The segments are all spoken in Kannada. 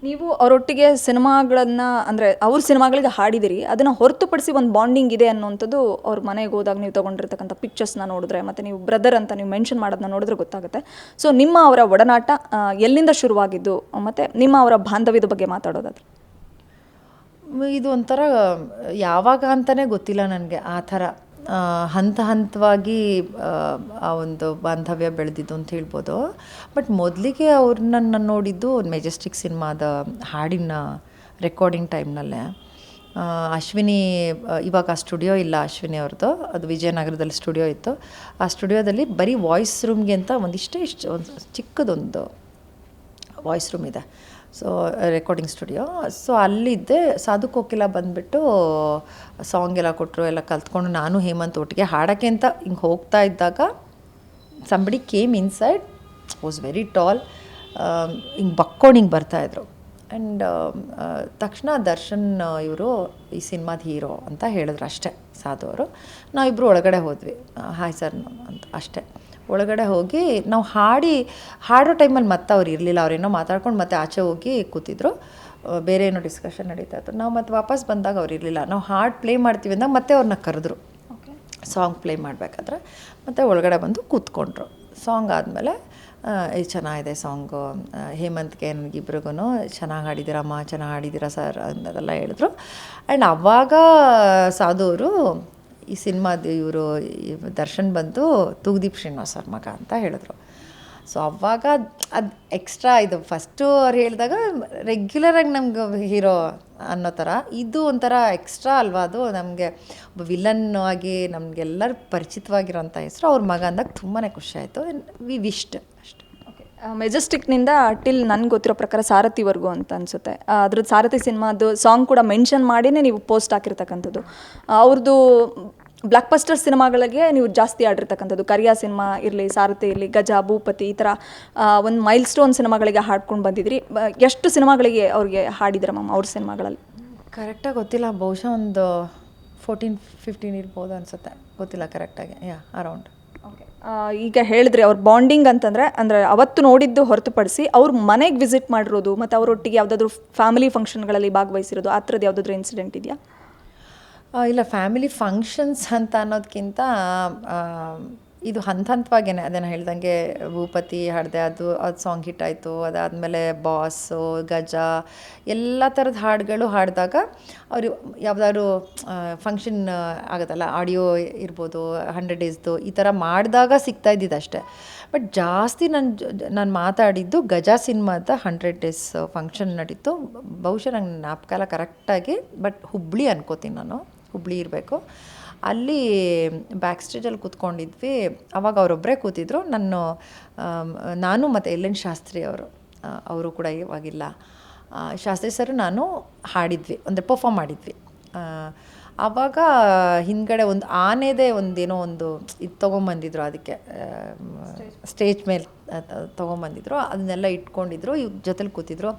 ನೀವು ಅವರೊಟ್ಟಿಗೆ ಸಿನಿಮಾಗಳನ್ನು ಅಂದರೆ ಅವ್ರ ಸಿನಿಮಾಗಳಿಗೆ ಹಾಡಿದಿರಿ, ಅದನ್ನು ಹೊರತುಪಡಿಸಿ ಒಂದು ಬಾಂಡಿಂಗ್ ಇದೆ ಅನ್ನೋಂಥದ್ದು ಅವ್ರ ಮನೆಗೆ ಹೋದಾಗ ನೀವು ತೊಗೊಂಡಿರ್ತಕ್ಕಂಥ ಪಿಕ್ಚರ್ಸ್ನ ನೋಡಿದ್ರೆ ಮತ್ತು ನೀವು ಬ್ರದರ್ ಅಂತ ನೀವು ಮೆನ್ಷನ್ ಮಾಡೋದನ್ನ ನೋಡಿದ್ರೆ ಗೊತ್ತಾಗುತ್ತೆ. ಸೊ ನಿಮ್ಮ ಅವರ ಒಡನಾಟ ಎಲ್ಲಿಂದ ಶುರುವಾಗಿದ್ದು ಮತ್ತು ನಿಮ್ಮ ಅವರ ಬಾಂಧವ್ಯದ ಬಗ್ಗೆ ಮಾತಾಡೋದಾದ್ರೆ? ಇದು ಒಂಥರ ಯಾವಾಗ ಅಂತಲೇ ಗೊತ್ತಿಲ್ಲ ನನಗೆ. ಆ ಥರ ಹಂತ ಹಂತವಾಗಿ ಆ ಒಂದು ಬಾಂಧವ್ಯ ಬೆಳೆದಿದ್ದು ಅಂತ ಹೇಳ್ಬೋದು. ಬಟ್ ಮೊದಲಿಗೆ ಅವ್ರನ್ನ ನಾನು ನೋಡಿದ್ದು ಮೆಜೆಸ್ಟಿಕ್ ಸಿನಿಮಾದ ಹಾಡಿನ ರೆಕಾರ್ಡಿಂಗ್ ಟೈಮ್ನಲ್ಲೇ. ಅಶ್ವಿನಿ, ಇವಾಗ ಆ ಸ್ಟುಡಿಯೋ ಇಲ್ಲ ಅಶ್ವಿನಿ ಅವ್ರದ್ದು, ಅದು ವಿಜಯನಗರದಲ್ಲಿ ಸ್ಟುಡಿಯೋ ಇತ್ತು. ಆ ಸ್ಟುಡಿಯೋದಲ್ಲಿ ಬರೀ ವಾಯ್ಸ್ ರೂಮ್ಗೆ ಅಂತ ಇಷ್ಟು ಒಂದು ಚಿಕ್ಕದೊಂದು ವಾಯ್ಸ್ ರೂಮ್ ಇದೆ. So recording studio. So ಅಲ್ಲಿದ್ದೆ. Sadhu Kokila ಬಂದುಬಿಟ್ಟು ಸಾಂಗ್ ಎಲ್ಲ ಕೊಟ್ಟರು, ಎಲ್ಲ ಕಲ್ತ್ಕೊಂಡು ನಾನು ಹೇಮಂತ್ ಒಟ್ಟಿಗೆ ಹಾಡೋಕ್ಕೆ ಅಂತ ಹಿಂಗೆ ಹೋಗ್ತಾ ಇದ್ದಾಗ somebody came inside, was very tall, ಹಿಂಗೆ ಬಕ್ಕೊಂಡು ಹಿಂಗೆ ಬರ್ತಾಯಿದ್ರು. ಆ್ಯಂಡ್ ತಕ್ಷಣ ದರ್ಶನ್ ಇವರು ಈ ಸಿನಿಮಾದ ಹೀರೋ ಅಂತ ಹೇಳಿದ್ರು ಅಷ್ಟೇ ಸಾಧು ಅವರು. ನಾವಿಬ್ಬರು ಒಳಗಡೆ ಹೋದ್ವಿ, ಹಾಯ್ ಸರ್ ಅಂತ ಅಷ್ಟೇ. ಒಳಗಡೆ ಹೋಗಿ ನಾವು ಹಾಡೋ ಟೈಮಲ್ಲಿ ಮತ್ತೆ ಅವ್ರು ಇರಲಿಲ್ಲ. ಅವರೇನೋ ಮಾತಾಡ್ಕೊಂಡು ಮತ್ತೆ ಆಚೆ ಹೋಗಿ ಕೂತಿದ್ರು, ಬೇರೆ ಏನೋ ಡಿಸ್ಕಷನ್ ನಡೀತಾ ಇತ್ತು. ನಾವು ಮತ್ತೆ ವಾಪಸ್ ಬಂದಾಗ ಅವ್ರು ಇರಲಿಲ್ಲ. ನಾವು ಹಾಡು ಪ್ಲೇ ಮಾಡ್ತೀವಿ ಅಂದಾಗ ಮತ್ತೆ ಅವ್ರನ್ನ ಕರೆದ್ರು ಸಾಂಗ್ ಪ್ಲೇ ಮಾಡಬೇಕಾದ್ರೆ. ಮತ್ತು ಒಳಗಡೆ ಬಂದು ಕೂತ್ಕೊಂಡ್ರು. ಸಾಂಗ್ ಆದಮೇಲೆ ಇದು ಚೆನ್ನಾಗಿದೆ ಸಾಂಗು, ಹೇಮಂತ್ಗೆ ನನಗಿಬ್ರಿಗೂ ಚೆನ್ನಾಗಿ ಹಾಡಿದ್ದೀರಮ್ಮ, ಚೆನ್ನಾಗಿ ಹಾಡಿದ್ದೀರಾ ಸರ್ ಅನ್ನೋದೆಲ್ಲ ಹೇಳಿದ್ರು. ಆ್ಯಂಡ್ ಆವಾಗ ಸಾಧು ಅವರು ಈ ಸಿನಿಮಾದ ಇವರು ದರ್ಶನ್ ಬಂದು ತೂಗುದೀಪ್ ಶ್ರೀನಿವಾಸ್ ಅವ್ರ ಮಗ ಅಂತ ಹೇಳಿದ್ರು. ಸೊ ಅವಾಗ ಅದು ಎಕ್ಸ್ಟ್ರಾ ಇದು ಫಸ್ಟು ಅವ್ರು ಹೇಳಿದಾಗ ರೆಗ್ಯುಲರಾಗಿ ನಮ್ಗೆ ಹೀರೋ ಅನ್ನೋ ಥರ, ಇದು ಒಂಥರ ಎಕ್ಸ್ಟ್ರಾ ಅಲ್ವಾ. ಅದು ನಮಗೆ ಒಬ್ಬ ವಿಲನ್ ಆಗಿ ನಮಗೆಲ್ಲರೂ ಪರಿಚಿತವಾಗಿರೋಂಥ ಹೆಸರು, ಅವ್ರ ಮಗ ಅಂದಾಗ ತುಂಬಾ ಖುಷಿ ಆಯಿತು. ವಿ ವಿಶ್ಡ್ ಅಷ್ಟೆ. ಮೆಜೆಸ್ಟಿಕ್ನಿಂದ ಟಿಲ್ ನನಗೆ ಗೊತ್ತಿರೋ ಪ್ರಕಾರ ಸಾರಥಿವರೆಗೂ ಅಂತ ಅನಿಸುತ್ತೆ. ಅದ್ರದ್ದು ಸಾರಥಿ ಸಿನಿಮಾದು ಸಾಂಗ್ ಕೂಡ ಮೆನ್ಷನ್ ಮಾಡಿನೇ ನೀವು ಪೋಸ್ಟ್ ಹಾಕಿರ್ತಕ್ಕಂಥದ್ದು. ಅವ್ರದ್ದು ಬ್ಲಾಕ್ ಬಸ್ಟರ್ ಸಿನಿಮಾಗಳಿಗೆ ನೀವು ಜಾಸ್ತಿ ಆಡಿರ್ತಕ್ಕಂಥದ್ದು. ಕರಿಯಾ ಸಿನಿಮಾ ಇರಲಿ, ಸಾರಥಿ ಇರಲಿ, ಗಜ, ಭೂಪತಿ, ಈ ಥರ ಒಂದು ಮೈಲ್ ಸ್ಟೋನ್ ಸಿನಿಮಾಗಳಿಗೆ ಹಾಡ್ಕೊಂಡು ಬಂದಿದ್ರಿ. ಎಷ್ಟು ಸಿನಿಮಾಗಳಿಗೆ ಅವ್ರಿಗೆ ಹಾಡಿದ್ರ ಮ್ಯಾಮ್ ಅವ್ರ ಸಿನಿಮಾಗಳಲ್ಲಿ? ಕರೆಕ್ಟಾಗಿ ಗೊತ್ತಿಲ್ಲ, ಬಹುಶಃ ಒಂದು 14-15 ಇರ್ಬೋದು ಅನಿಸುತ್ತೆ, ಗೊತ್ತಿಲ್ಲ ಕರೆಕ್ಟಾಗಿ. ಅರೌಂಡ್. ಓಕೆ. ಈಗ ಹೇಳಿದ್ರಿ ಅವ್ರ ಬಾಂಡಿಂಗ್ ಅಂತಂದರೆ, ಅಂದರೆ ಅವತ್ತು ನೋಡಿದ್ದು ಹೊರತುಪಡಿಸಿ ಅವ್ರ ಮನೆಗೆ ವಿಸಿಟ್ ಮಾಡಿರೋದು ಮತ್ತು ಅವರೊಟ್ಟಿಗೆ ಯಾವುದಾದ್ರೂ ಫ್ಯಾಮಿಲಿ ಫಂಕ್ಷನ್ಗಳಲ್ಲಿ ಭಾಗವಹಿಸಿರೋದು, ಆ ಥರದ್ದು ಯಾವುದಾದ್ರೂ ಇನ್ಸಿಡೆಂಟ್ ಇದೆಯಾ? ಇಲ್ಲ, ಫ್ಯಾಮಿಲಿ ಫಂಕ್ಷನ್ಸ್ ಅಂತ ಅನ್ನೋದಕ್ಕಿಂತ ಇದು ಹಂತವಾಗೇನೆ ಅದನ್ನು ಹೇಳ್ದಂಗೆ ಭೂಪತಿ ಹಾಡಿದೆ, ಅದು ಸಾಂಗ್ ಹಿಟ್ ಆಯಿತು. ಅದಾದಮೇಲೆ ಬಾಸು, ಗಜ, ಎಲ್ಲ ಥರದ ಹಾಡುಗಳು ಹಾಡಿದಾಗ ಅವರು ಯಾವುದಾದ್ರು ಫಂಕ್ಷನ್ ಆಗುತ್ತಲ್ಲ, ಆಡಿಯೋ ಇರ್ಬೋದು, 100 ಡೇಸ್ದು ಈ ಥರ ಮಾಡಿದಾಗ ಸಿಗ್ತಾ ಇದ್ದಿದ್ದು ಅಷ್ಟೇ. ಬಟ್ ಜಾಸ್ತಿ ನಾನು ಮಾತಾಡಿದ್ದು ಗಜ ಸಿನಿಮಾದ 100 ಡೇಸ್ ಫಂಕ್ಷನ್ ನಡೀತು. ಬಹುಶಃ ನಂಗೆ ಜ್ಞಾಪಕ ಇಲ್ಲ ಕರೆಕ್ಟಾಗಿ, ಬಟ್ ಹುಬ್ಳಿ ಅನ್ಕೋತೀನಿ ನಾನು, ಹುಬ್ಳಿ ಇರಬೇಕು. ಅಲ್ಲಿ ಬ್ಯಾಕ್ ಸ್ಟೇಜಲ್ಲಿ ಕೂತ್ಕೊಂಡಿದ್ವಿ. ಆವಾಗ ಅವರೊಬ್ಬರೇ ಕೂತಿದ್ರು. ನಾನು ಮತ್ತು ಎಲ್.ಎನ್. ಶಾಸ್ತ್ರಿ ಅವರು ಕೂಡ ಇವಾಗಿಲ್ಲ. ಶಾಸ್ತ್ರಿ ಸರ್ ನಾನು ಹಾಡಿದ್ವಿ, ಅಂದರೆ ಪರ್ಫಾರ್ಮ್ ಮಾಡಿದ್ವಿ. ಆವಾಗ ಹಿಂದ್ಗಡೆ ಒಂದು ಆನೆದೇ ಒಂದೇನೋ ಒಂದು ಇದು ತೊಗೊಂಬಂದಿದ್ರು, ಅದಕ್ಕೆ ಸ್ಟೇಜ್ ಮೇಲೆ ತೊಗೊಂಬಂದಿದ್ರು, ಅದನ್ನೆಲ್ಲ ಇಟ್ಕೊಂಡಿದ್ರು, ಇವ್ರ ಜೊತೆಲಿ ಕೂತಿದ್ರು.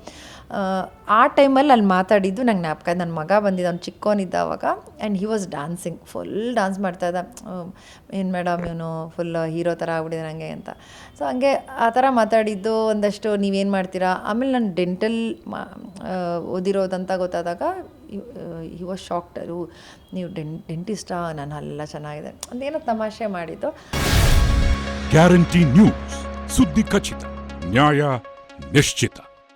ಆ ಟೈಮಲ್ಲಿ ಅಲ್ಲಿ ಮಾತಾಡಿದ್ದು ನಂಗೆ ಜ್ಞಾಪಕ. ನನ್ನ ಮಗ ಬಂದಿದ್ದ, ಅವ್ನು ಚಿಕ್ಕವನಿದ್ದ ಆವಾಗ. And he was dancing, full dance ಮಾಡ್ತಾಯಿದ್ದ. ಏನು ಮೇಡಮ್ ಇವನು ಫುಲ್ ಹೀರೋ ಥರ ಆಗ್ಬಿಟ್ಟಿದೆ ನನಗೆ ಅಂತ. ಸೊ ಹಂಗೆ ಆ ಥರ ಮಾತಾಡಿದ್ದು ಒಂದಷ್ಟು. ನೀವೇನು ಮಾಡ್ತೀರಾ? ಆಮೇಲೆ ನಾನು ಡೆಂಟಲ್ ಓದಿರೋದಂತ ಗೊತ್ತಾದಾಗ ಹಿ ವಾಸ್ ಶಾಕ್ಡ್. ನೀವು ಡೆಂಟಿಸ್ಟಾ? ನಾನು ಅಲ್ಲ, ಚೆನ್ನಾಗಿದೆ ಅಂದೇನೋ ತಮಾಷೆ ಮಾಡಿದ್ದು. ಗ್ಯಾರಂಟಿ ನ್ಯೂಸ್, ಸುದ್ದಿ ಖಚಿತ, ನ್ಯಾಯ ನಿಶ್ಚಿತ.